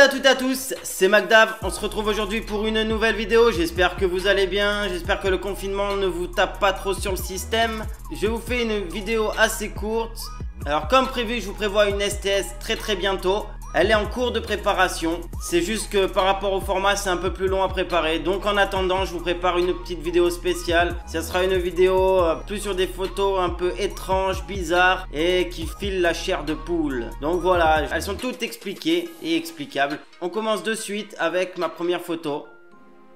Hola à toutes et à tous, c'est MacDav, on se retrouve aujourd'hui pour une nouvelle vidéo, j'espère que vous allez bien, j'espère que le confinement ne vous tape pas trop sur le système. Je vous fais une vidéo assez courte, alors comme prévu je vous prévois une STS très bientôt. Elle est en cours de préparation, c'est juste que par rapport au format c'est un peu plus long à préparer. Donc en attendant je vous prépare une petite vidéo spéciale. Ça sera une vidéo plus sur des photos un peu étranges, bizarres et qui filent la chair de poule. Donc voilà, elles sont toutes expliquées et explicables. On commence de suite avec ma première photo.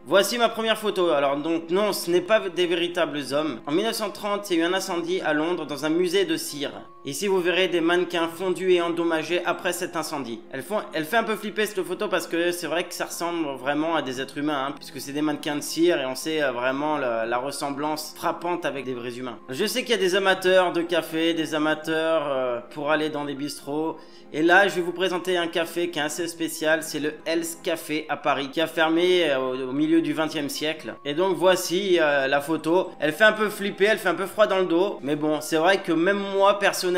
Voici ma première photo. Alors donc non, ce n'est pas des véritables hommes. En 1930, il y a eu un incendie à Londres dans un musée de cire. Ici, vous verrez des mannequins fondus et endommagés après cet incendie. Elle fait un peu flipper cette photo parce que c'est vrai que ça ressemble vraiment à des êtres humains, puisque c'est des mannequins de cire et on sait vraiment la ressemblance frappante avec des vrais humains. Je sais qu'il y a des amateurs de café, des amateurs pour aller dans des bistrots. Et là, je vais vous présenter un café qui est assez spécial. C'est le Hell's Café à Paris, qui a fermé au milieu du 20e siècle. Et donc voici la photo. Elle fait un peu flipper, elle fait un peu froid dans le dos. Mais bon, c'est vrai que même moi, personnellement,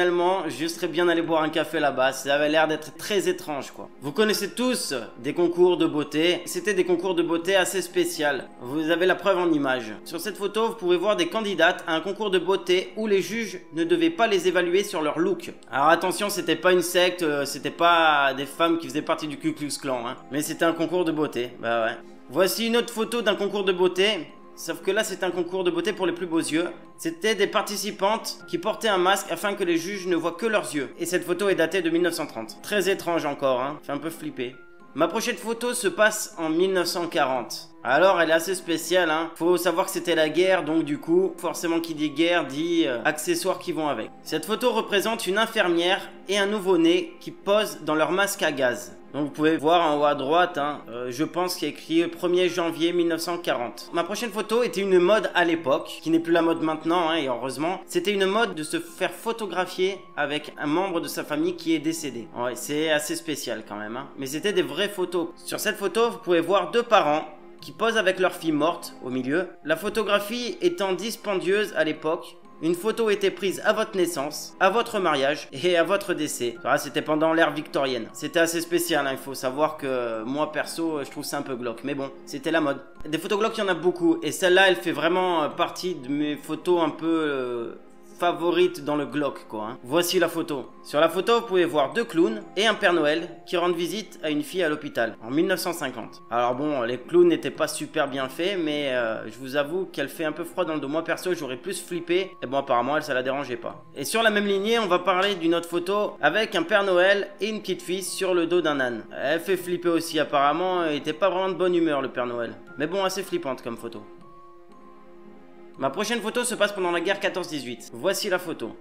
je serais bien allé boire un café là-bas. Ça avait l'air d'être très étrange, quoi. Vous connaissez tous des concours de beauté. C'était des concours de beauté assez spéciaux. Vous avez la preuve en image. Sur cette photo, vous pouvez voir des candidates à un concours de beauté où les juges ne devaient pas les évaluer sur leur look. Alors attention, c'était pas une secte, c'était pas des femmes qui faisaient partie du Ku Klux Klan, mais c'était un concours de beauté. Bah ouais. Voici une autre photo d'un concours de beauté, sauf que là c'est un concours de beauté pour les plus beaux yeux. C'était des participantes qui portaient un masque afin que les juges ne voient que leurs yeux. Et cette photo est datée de 1930. Très étrange encore, fait un peu flipper. Ma prochaine photo se passe en 1940. Alors elle est assez spéciale, Faut savoir que c'était la guerre, donc du coup, forcément qui dit guerre dit accessoires qui vont avec. Cette photo représente une infirmière et un nouveau-né qui posent dans leur masque à gaz. Donc vous pouvez voir en haut à droite, je pense qu'il y a écrit 1er janvier 1940. Ma prochaine photo était une mode à l'époque, qui n'est plus la mode maintenant, et heureusement. C'était une mode de se faire photographier avec un membre de sa famille qui est décédé. Ouais, c'est assez spécial quand même, mais c'était des vraies photos. Sur cette photo, vous pouvez voir deux parents qui posent avec leur fille morte au milieu. La photographie étant dispendieuse à l'époque, une photo était prise à votre naissance, à votre mariage et à votre décès. C'était pendant l'ère victorienne. C'était assez spécial, il faut savoir que moi perso, je trouve ça un peu glauque. Mais bon, c'était la mode. Des photos glauques, il y en a beaucoup. Et celle-là, elle fait vraiment partie de mes photos un peu favorite dans le glauque, quoi. Voici la photo. Sur la photo, vous pouvez voir deux clowns et un Père Noël qui rendent visite à une fille à l'hôpital en 1950. Alors bon, les clowns n'étaient pas super bien faits, mais je vous avoue qu'elle fait un peu froid dans le dos. Moi perso, j'aurais plus flippé. Et bon, apparemment, elle, ça la dérangeait pas. Et sur la même lignée, on va parler d'une autre photo avec un Père Noël et une petite fille sur le dos d'un âne. Elle fait flipper aussi, apparemment. Il était pas vraiment de bonne humeur, le Père Noël. Mais bon, assez flippante comme photo. Ma prochaine photo se passe pendant la guerre 14-18. Voici la photo.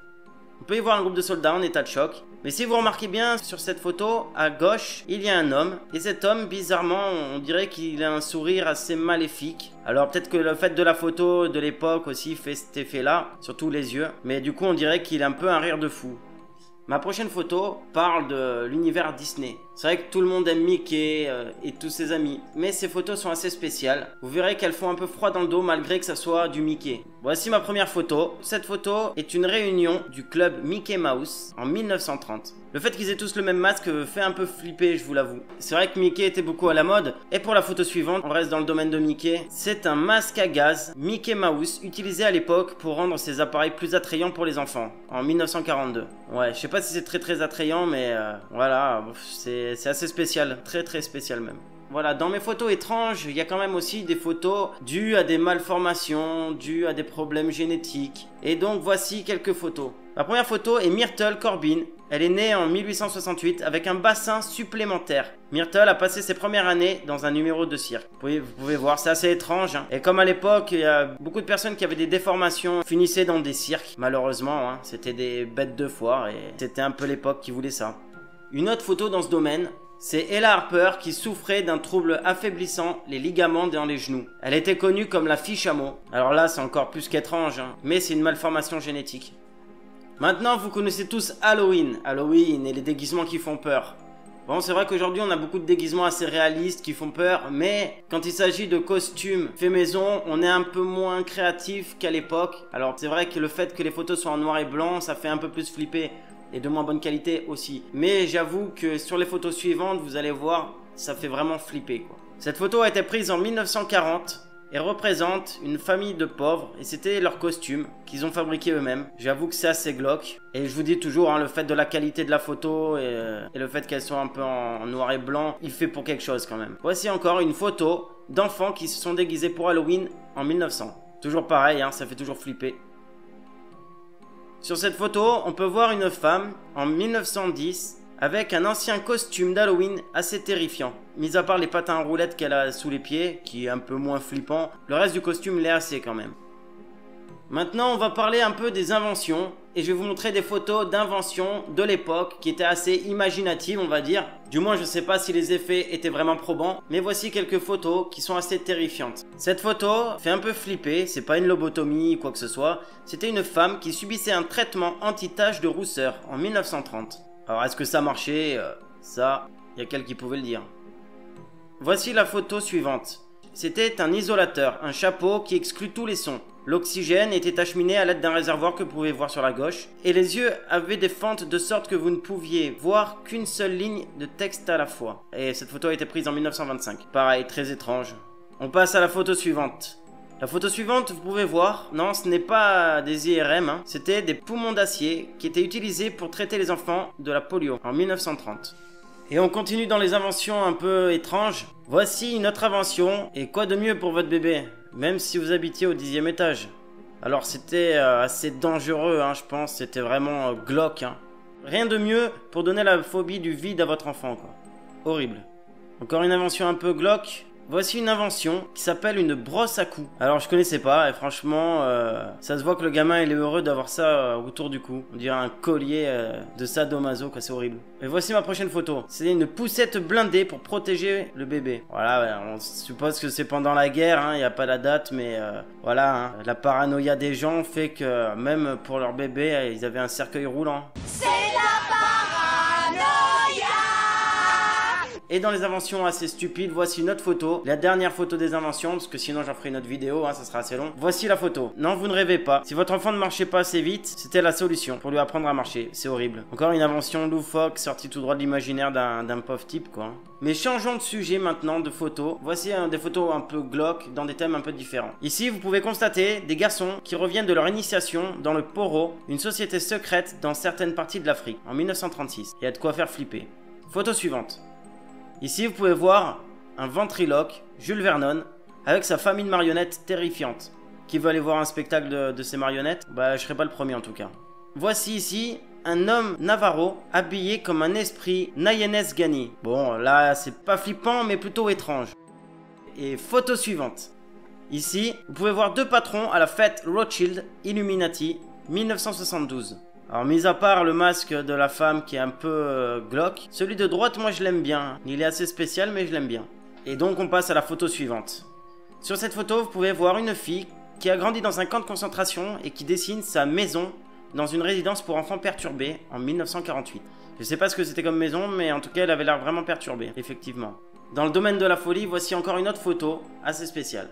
On peut y voir un groupe de soldats en état de choc. Mais si vous remarquez bien sur cette photo, à gauche, il y a un homme. Et cet homme, bizarrement, on dirait qu'il a un sourire assez maléfique. Alors peut-être que le fait de la photo de l'époque aussi fait cet effet-là, surtout les yeux. Mais du coup, on dirait qu'il a un peu un rire de fou. Ma prochaine photo parle de l'univers Disney. C'est vrai que tout le monde aime Mickey et tous ses amis. Mais ces photos sont assez spéciales. Vous verrez qu'elles font un peu froid dans le dos malgré que ça soit du Mickey. Voici ma première photo. Cette photo est une réunion du club Mickey Mouse en 1930. Le fait qu'ils aient tous le même masque fait un peu flipper, je vous l'avoue. C'est vrai que Mickey était beaucoup à la mode. Et pour la photo suivante, on reste dans le domaine de Mickey. C'est un masque à gaz Mickey Mouse utilisé à l'époque pour rendre ses appareils plus attrayants pour les enfants. En 1942. Ouais, je sais pas si c'est très attrayant, mais voilà, c'est assez spécial. Très spécial même. Voilà, dans mes photos étranges, il y a quand même aussi des photos dues à des malformations, dues à des problèmes génétiques. Et donc voici quelques photos. Ma première photo est Myrtle Corbin. Elle est née en 1868 avec un bassin supplémentaire. Myrtle a passé ses premières années dans un numéro de cirque. Vous pouvez voir, c'est assez étrange. Et comme à l'époque, il y a beaucoup de personnes qui avaient des déformations finissaient dans des cirques. Malheureusement, c'était des bêtes de foire et c'était un peu l'époque qui voulait ça. Une autre photo dans ce domaine, c'est Ella Harper qui souffrait d'un trouble affaiblissant les ligaments dans les genoux. Elle était connue comme la fille chameau. Alors là, c'est encore plus qu'étrange, mais c'est une malformation génétique. Maintenant, vous connaissez tous Halloween. Halloween et les déguisements qui font peur. Bon, c'est vrai qu'aujourd'hui, on a beaucoup de déguisements assez réalistes qui font peur, mais quand il s'agit de costumes faits maison, on est un peu moins créatif qu'à l'époque. Alors, c'est vrai que le fait que les photos soient en noir et blanc, ça fait un peu plus flipper. Et de moins bonne qualité aussi. Mais j'avoue que sur les photos suivantes, vous allez voir, ça fait vraiment flipper quoi. Cette photo a été prise en 1940 et représente une famille de pauvres et c'était leur costume qu'ils ont fabriqué eux-mêmes. J'avoue que c'est assez glauque et je vous dis toujours hein, le fait de la qualité de la photo et le fait qu'elle soit un peu en noir et blanc, il fait pour quelque chose quand même. Voici encore une photo d'enfants qui se sont déguisés pour Halloween en 1900. Toujours pareil, hein, ça fait toujours flipper. Sur cette photo, on peut voir une femme en 1910 avec un ancien costume d'Halloween assez terrifiant. Mis à part les patins à roulettes qu'elle a sous les pieds, qui est un peu moins flippant, le reste du costume l'est assez quand même. Maintenant, on va parler un peu des inventions, et je vais vous montrer des photos d'inventions de l'époque qui étaient assez imaginatives, on va dire. Du moins, je sais pas si les effets étaient vraiment probants, mais voici quelques photos qui sont assez terrifiantes. Cette photo fait un peu flipper, c'est pas une lobotomie ou quoi que ce soit, c'était une femme qui subissait un traitement anti-tache de rousseur en 1930. Alors, est-ce que ça marchait? Ça, il y a quelqu'un qui pouvait le dire. Voici la photo suivante. C'était un isolateur, un chapeau qui exclut tous les sons. L'oxygène était acheminé à l'aide d'un réservoir que vous pouvez voir sur la gauche. Et les yeux avaient des fentes de sorte que vous ne pouviez voir qu'une seule ligne de texte à la fois. Et cette photo a été prise en 1925. Pareil, très étrange. On passe à la photo suivante. La photo suivante, vous pouvez voir, non, ce n'est pas des IRM, hein, c'était des poumons d'acier qui étaient utilisés pour traiter les enfants de la polio en 1930. Et on continue dans les inventions un peu étranges. Voici une autre invention, et quoi de mieux pour votre bébé, même si vous habitiez au 10e étage. Alors c'était assez dangereux, hein, je pense, c'était vraiment glauque. Hein. Rien de mieux pour donner la phobie du vide à votre enfant, quoi. Horrible. Encore une invention un peu glauque. Voici une invention qui s'appelle une brosse à coups. Alors je connaissais pas et franchement ça se voit que le gamin il est heureux d'avoir ça autour du cou. On dirait un collier de sadomaso quoi, c'est horrible. Et voici ma prochaine photo. C'est une poussette blindée pour protéger le bébé. Voilà, on suppose que c'est pendant la guerre, hein, y a pas la date mais voilà, hein, la paranoïa des gens fait que même pour leur bébé ils avaient un cercueil roulant. C'est la paranoïa. Et dans les inventions assez stupides, voici une autre photo. La dernière photo des inventions, parce que sinon j'en ferai une autre vidéo, hein, ça sera assez long. Voici la photo. Non, vous ne rêvez pas. Si votre enfant ne marchait pas assez vite, c'était la solution pour lui apprendre à marcher. C'est horrible. Encore une invention loufoque, sortie tout droit de l'imaginaire d'un pauvre type, quoi. Mais changeons de sujet maintenant, de photos. Voici des photos un peu glauques, dans des thèmes un peu différents. Ici, vous pouvez constater des garçons qui reviennent de leur initiation dans le Poro, une société secrète dans certaines parties de l'Afrique, en 1936. Il y a de quoi faire flipper. Photo suivante. Ici, vous pouvez voir un ventriloque, Jules Vernon, avec sa famille de marionnettes terrifiante. Qui veut aller voir un spectacle de ces marionnettes? Bah, je serai pas le premier en tout cas. Voici ici un homme Navarro habillé comme un esprit Nayenes Gani. Bon, là, c'est pas flippant, mais plutôt étrange. Et photo suivante. Ici, vous pouvez voir deux patrons à la fête Rothschild Illuminati 1972. Alors, mis à part le masque de la femme qui est un peu glauque, celui de droite, moi je l'aime bien. Il est assez spécial, mais je l'aime bien. Et donc, on passe à la photo suivante. Sur cette photo, vous pouvez voir une fille qui a grandi dans un camp de concentration et qui dessine sa maison dans une résidence pour enfants perturbés en 1948. Je sais pas ce que c'était comme maison, mais en tout cas, elle avait l'air vraiment perturbée, effectivement. Dans le domaine de la folie, voici encore une autre photo assez spéciale.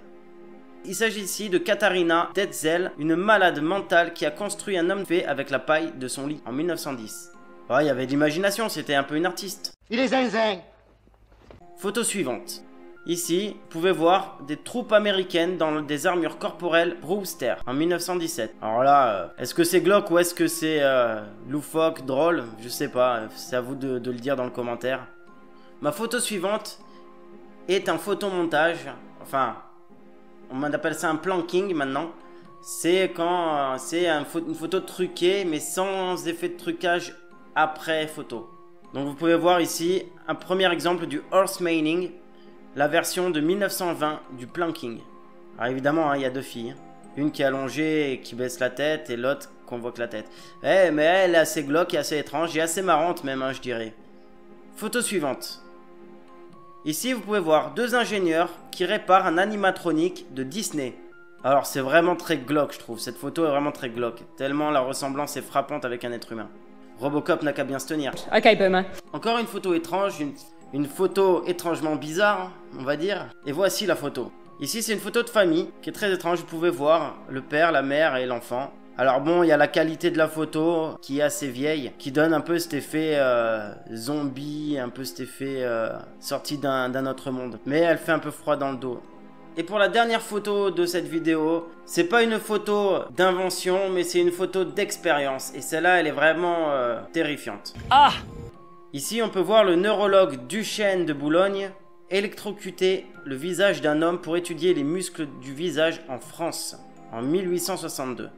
Il s'agit ici de Katharina Tetzel, une malade mentale qui a construit un homme fait avec la paille de son lit en 1910. Oh, il y avait de l'imagination, c'était un peu une artiste. Il est zinzin. Photo suivante. Ici, vous pouvez voir des troupes américaines dans des armures corporelles Brewster en 1917. Alors là, est-ce que c'est glauque ou est-ce que c'est loufoque, drôle? Je sais pas, c'est à vous de le dire dans le commentaire. Ma photo suivante est un photomontage, enfin... On appelle ça un planking maintenant. C'est quand c'est une photo truquée mais sans effet de trucage après photo. Donc vous pouvez voir ici un premier exemple du horse maning, la version de 1920 du planking. Alors évidemment hein, il y a deux filles. Une qui est allongée et qui baisse la tête et l'autre qu'on voit que la tête. Mais elle est assez glauque et assez étrange et assez marrante même hein, je dirais. Photo suivante. Ici, vous pouvez voir deux ingénieurs qui réparent un animatronique de Disney. Alors, c'est vraiment très glauque, je trouve. Cette photo est vraiment très glauque. Tellement la ressemblance est frappante avec un être humain. Robocop n'a qu'à bien se tenir. Ok, Boomer. Encore une photo étrange, une photo étrangement bizarre, on va dire. Et voici la photo. Ici, c'est une photo de famille qui est très étrange. Vous pouvez voir le père, la mère et l'enfant. Alors bon, il y a la qualité de la photo qui est assez vieille, qui donne un peu cet effet zombie, un peu cet effet sorti d'un autre monde. Mais elle fait un peu froid dans le dos. Et pour la dernière photo de cette vidéo, c'est pas une photo d'invention, mais c'est une photo d'expérience. Et celle-là, elle est vraiment terrifiante. Ah! Ici, on peut voir le neurologue Duchesne de Boulogne électrocuter le visage d'un homme pour étudier les muscles du visage en France, en 1862.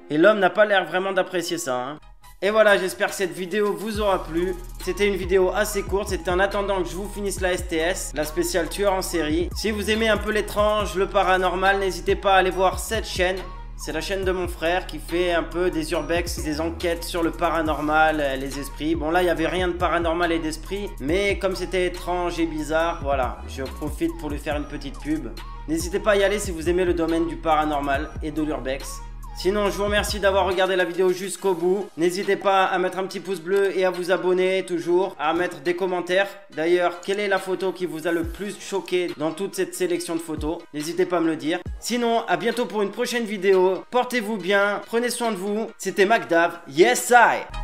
Et l'homme n'a pas l'air vraiment d'apprécier ça, hein. Et voilà, j'espère que cette vidéo vous aura plu. C'était une vidéo assez courte, c'était en attendant que je vous finisse la STS, la spéciale tueur en série. Si vous aimez un peu l'étrange, le paranormal, n'hésitez pas à aller voir cette chaîne. C'est la chaîne de mon frère qui fait un peu des urbex, des enquêtes sur le paranormal, les esprits. Bon là, il n'y avait rien de paranormal et d'esprit, mais comme c'était étrange et bizarre, voilà, je profite pour lui faire une petite pub. N'hésitez pas à y aller si vous aimez le domaine du paranormal et de l'urbex. Sinon, je vous remercie d'avoir regardé la vidéo jusqu'au bout. N'hésitez pas à mettre un petit pouce bleu et à vous abonner toujours, à mettre des commentaires. D'ailleurs, quelle est la photo qui vous a le plus choqué dans toute cette sélection de photos? N'hésitez pas à me le dire. Sinon, à bientôt pour une prochaine vidéo. Portez-vous bien, prenez soin de vous. C'était MacDav. Yes I!